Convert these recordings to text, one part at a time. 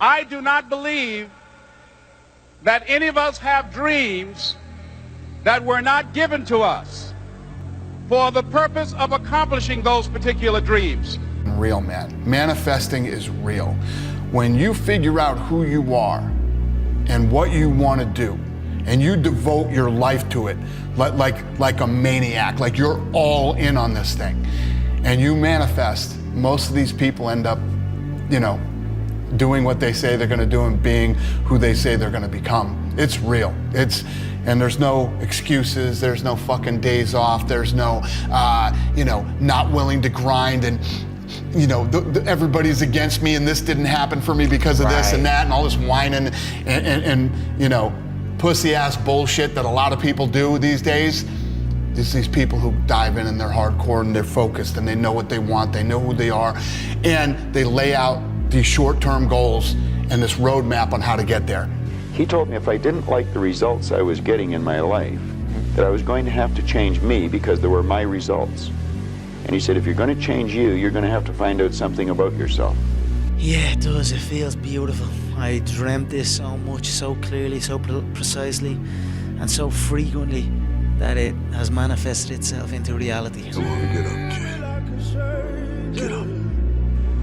I do not believe that any of us have dreams that were not given to us for the purpose of accomplishing those particular dreams. Real, man. Manifesting is real. When you figure out who you are and what you want to do, and you devote your life to it like a maniac, like you're all in on this thing, and you manifest, most of these people end up, doing what they say they're going to do and being who they say they're going to become. It's real. And there's no excuses. There's no fucking days off. There's no, not willing to grind and, everybody's against me and this didn't happen for me because of this and that and all this whining and pussy ass bullshit that a lot of people do these days. There's these people who dive in and they're hardcore and they're focused and they know what they want. They know who they are, and they lay out these short-term goals and this roadmap on how to get there. He told me if I didn't like the results I was getting in my life, that I was going to have to change me because they were my results. And he said, if you're going to change you, you're going to have to find out something about yourself. Yeah, it does. It feels beautiful. I dreamt this so much, so clearly, so precisely, and so frequently that it has manifested itself into reality. Come on, get up, kid. Get up.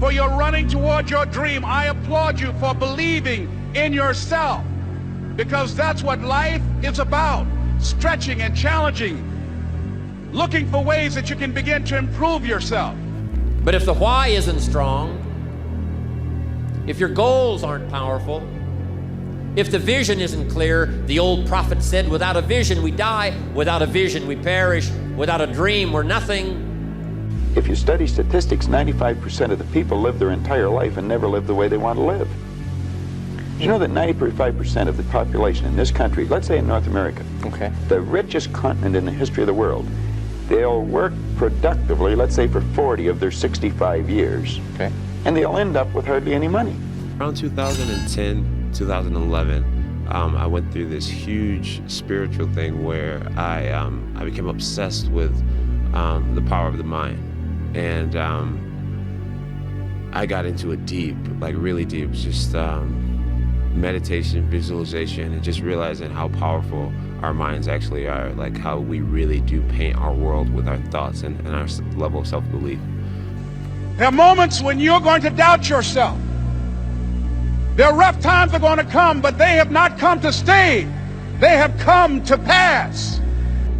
For your running toward your dream, I applaud you for believing in yourself, because that's what life is about, stretching and challenging, looking for ways that you can begin to improve yourself. But if the why isn't strong, if your goals aren't powerful, if the vision isn't clear, the old prophet said, without a vision we die, without a vision we perish, without a dream we're nothing. If you study statistics, 95% of the people live their entire life and never live the way they want to live. You know that 95% of the population in this country, let's say in North America, the richest continent in the history of the world, they'll work productively, let's say for 40 of their 65 years, and they'll end up with hardly any money. Around 2010, 2011, I went through this huge spiritual thing where I became obsessed with the power of the mind. And I got into it deep, like really deep, just meditation, visualization, and just realizing how powerful our minds actually are, like how we really do paint our world with our thoughts and our level of self-belief. There are moments when you're going to doubt yourself. There are rough times that are going to come, but they have not come to stay. They have come to pass.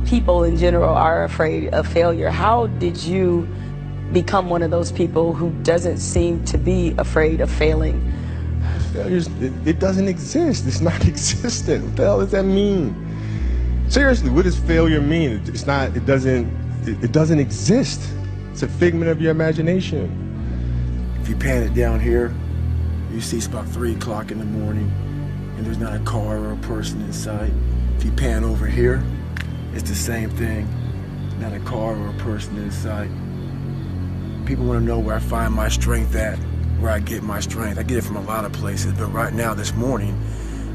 People in general are afraid of failure. How did you become one of those people who doesn't seem to be afraid of failing? Failure, it doesn't exist. It's not existent. What the hell does that mean? Seriously, what does failure mean? It's not, it doesn't exist. It's a figment of your imagination. If you pan it down here, you see it's about 3 o'clock in the morning and there's not a car or a person in sight. If you pan over here, it's the same thing. Not a car or a person in sight. People want to know where I find my strength at, where I get my strength. I get it from a lot of places, but right now, this morning,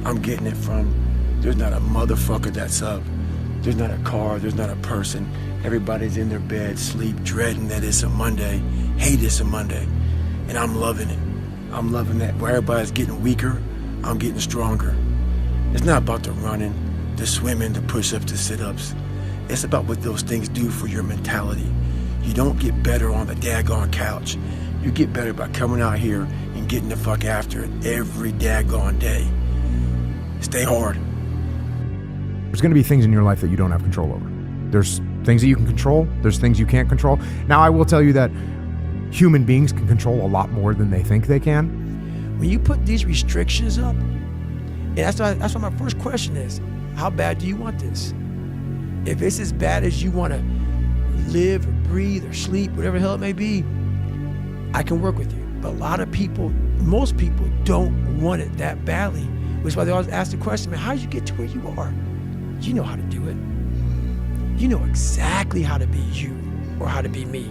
I'm getting it from, there's not a motherfucker that's up. There's not a car, there's not a person. Everybody's in their bed, sleep, dreading that it's a Monday, hate it's a Monday, and I'm loving it. I'm loving that. Where everybody's getting weaker, I'm getting stronger. It's not about the running, the swimming, the push-ups, the sit-ups. It's about what those things do for your mentality. You don't get better on the daggone couch. You get better by coming out here and getting the fuck after it every daggone day. Stay hard. There's going to be things in your life that you don't have control over. There's things that you can control. There's things you can't control. Now, I will tell you that human beings can control a lot more than they think they can. When you put these restrictions up, and that's what my first question is, how bad do you want this? If it's as bad as you want to live or breathe or sleep, whatever the hell it may be, I can work with you. But a lot of people, most people don't want it that badly, which is why they always ask the question, man, how did you get to where you are? You know how to do it. You know exactly how to be you or how to be me.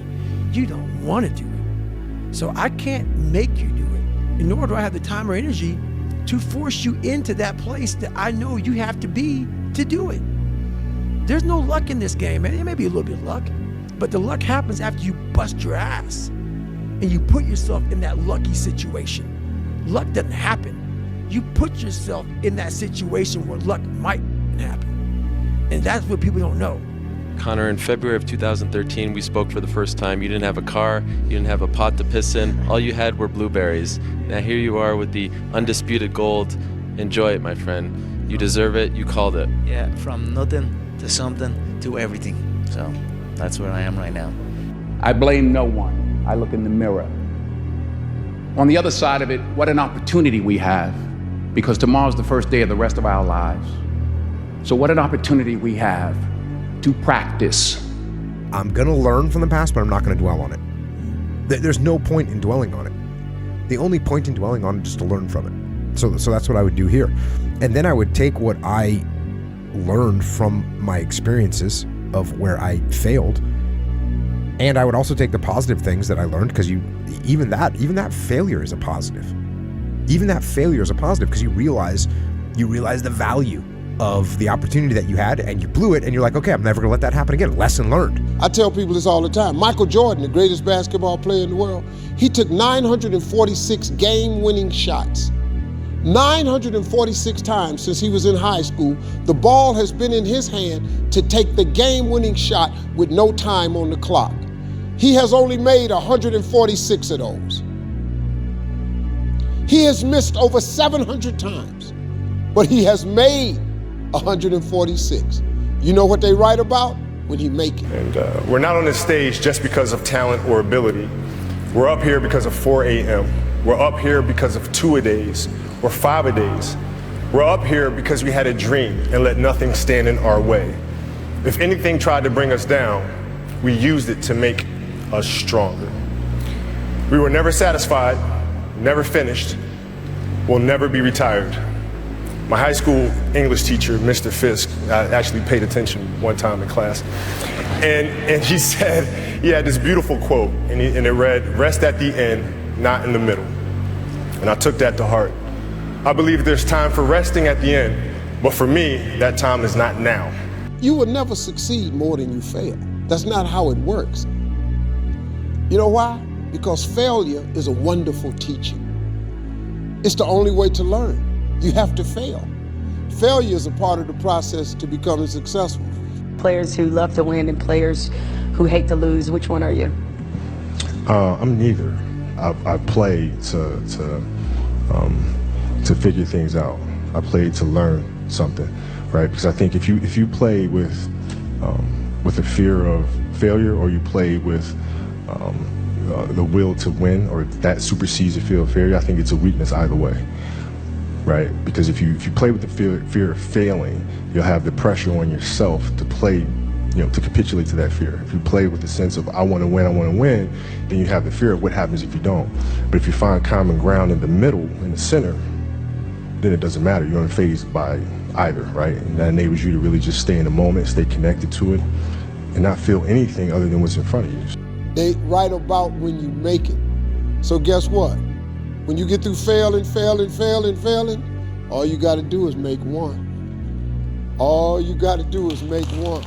You don't want to do it. So I can't make you do it, and nor do I have the time or energy to force you into that place that I know you have to be to do it. There's no luck in this game, man. There may be a little bit of luck, but the luck happens after you bust your ass and you put yourself in that lucky situation. luck doesn't happen. You put yourself in that situation where luck might happen. And that's what people don't know. Connor, in February of 2013, we spoke for the first time. You didn't have a car, you didn't have a pot to piss in. All you had were blueberries. Now here you are with the undisputed gold. Enjoy it, my friend. You deserve it, you called it. Yeah, from nothing to something to everything. So that's where I am right now. I blame no one. I look in the mirror. On the other side of it, what an opportunity we have, because tomorrow's the first day of the rest of our lives. So what an opportunity we have to practice. I'm gonna learn from the past, but I'm not gonna dwell on it. There's no point in dwelling on it. The only point in dwelling on it is to learn from it. So that's what I would do here. And then I would take what I learned from my experiences of where I failed, and I would also take the positive things that I learned, because even that failure is a positive. Even that failure is a positive, because you realize the value of the opportunity that you had, and you blew it, and you're like, okay, I'm never gonna let that happen again. Lesson learned. I tell people this all the time. Michael Jordan, the greatest basketball player in the world, he took 946 game-winning shots. 946 times since he was in high school, the ball has been in his hand to take the game-winning shot with no time on the clock. He has only made 146 of those. He has missed over 700 times, but he has made 146. You know what they write about? When he make it. And we're not on this stage just because of talent or ability. We're up here because of 4 a.m. We're up here because of 2-a-days or 5-a-days. We're up here because we had a dream and let nothing stand in our way. If anything tried to bring us down, we used it to make us stronger. We were never satisfied, never finished, will never be retired. My high school English teacher, Mr. Fisk, I actually paid attention one time in class, and he said, he had this beautiful quote, and it read, "Rest at the end, not in the middle." And I took that to heart. I believe there's time for resting at the end, but for me, that time is not now. You will never succeed more than you fail. That's not how it works. You know why? Because failure is a wonderful teacher. It's the only way to learn. You have to fail. Failure is a part of the process to becoming successful. Players who love to win and players who hate to lose, which one are you? I'm neither. I play to figure things out. I play to learn something, right? Because I think if you play with a fear of failure, or you play with the will to win, or that supersedes the fear of failure, I think it's a weakness either way, right? Because if you play with the fear of failing, you'll have the pressure on yourself to play, to capitulate to that fear. If you play with the sense of I want to win, then you have the fear of what happens if you don't. But if you find common ground in the middle, in the center, then it doesn't matter. You're unfazed by either, right? And that enables you to really just stay in the moment, stay connected to it, and not feel anything other than what's in front of you. They write about when you make it. So guess what? When you get through failing, all you got to do is make one. All you got to do is make one.